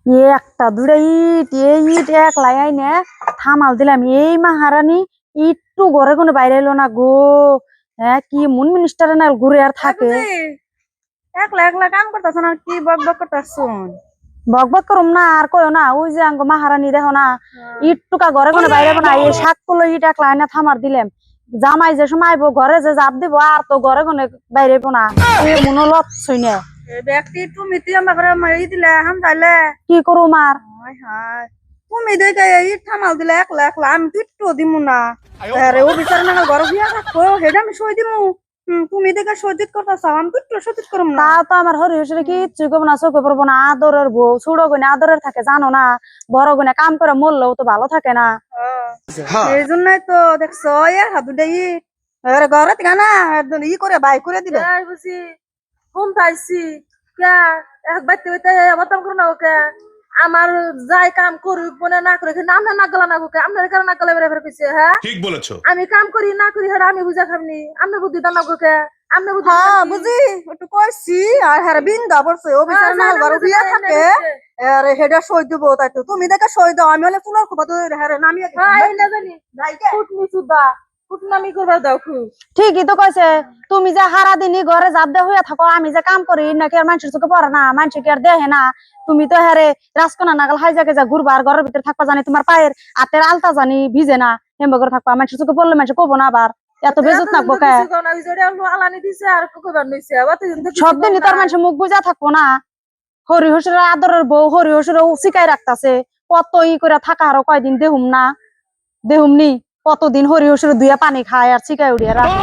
একটা দুটা ইট এই ইট এক লাই নে থামাল দিলাম এই মহারানী একটু ঘরে কোনো বাইরে এলো না গো। হ্যাঁ কি মুন মিনিস্টার না ঘুরে আর থাকে। একলা একলা কাম করতেছ না কি বক বক করতেছ? বক বক করুম না আর কয়ও না ওই যে আঙ্গ মহারানী দেখো না ইটটুকা ঘরে কোনো বাইরে না এই শাক করলো ইট এক লাইনে থামার দিলাম। জামাই যে সময় আইবো ঘরে যে জাপ দিব আর তো ঘরে কোনো বাইরে না মনে লচ্ছই নে। ব্যক্তি তুমি তুই আমার ঘরে মারি দিলে হাম যাইলে কি করুম আর তুমি দেখে ইট থামাল দিলে একলা একলা আমি তুই দিমু না। আরে ও বিচার না ঘর বিয়া থাকো সেটা আমি সই দিমু। তুমি দেখে সহ্যিত করতেছ আমি তুই সহ্যিত করুম না। তা তো আমার হরি হসরে কিচ্ছু করবো না চোখে পড়বো না আদরের বউ ছোট গুনে আদরের থাকে জানো না বড় গুনে কাম করে মরলেও তো ভালো থাকে না। এই জন্যই তো দেখছো হাতুটা ইট ঘরে থেকে না ই করে বাই করে দিল বুঝি ঘুম পাইছি কে এক বাইতে বাইতে বতাম করো না ওকে আমার যাই কাম করুক মনে না করে আমরা না গেলা না ওকে আপনার কারণে না গেলে বের কইছে। হ্যাঁ ঠিক বলেছো আমি কাম করি না করি হ্যাঁ আমি বুঝা খামনি আপনার বুদ্ধি দাও না ওকে আপনি বুঝি। হ্যাঁ বুঝি একটু কইছি আর হ্যাঁ বিন্দা পড়ছে ও বিচার না ঘর বিয়া থাকে আরে হেডা সই দিব তাই তো তুমি দেখে সই দাও আমি হলে ফুলের খোপা তো হ্যাঁ নামিয়ে হ্যাঁ না জানি ফুটনি সুদা ফুটনামি করবা দাও খুব ঠিকই তো কইছে তুমি যে হারা দিনই ঘরে জাপ দে হইয়া থাকো আমি যে কাম করি নাকি আর মানুষের চোখে পড়ে না মানুষ কি আর দেখে না। তুমি তো হ্যারে রাজকোনা নাগাল হাই জায়গায় যা ঘুরবা আর ঘরের ভিতরে থাকবা জানি তোমার পায়ের হাতের আলতা জানি ভিজে না হেম্বা করে থাকবা মানুষের চোখে পড়লে মানুষ কবো না আবার এত বেজত থাকবো কে সব দিনই তোর মানুষের মুখ বুঝা থাকবো না। হরি হসুরের আদরের বউ হরি হসুর শিকাই রাখতাছে কত ই করে থাকা আরো কয়দিন দেহুম না দেহুমনি কতদিন হরি হসুর দুইয়া পানি খায় আর শিকাই উড়িয়া রাখে।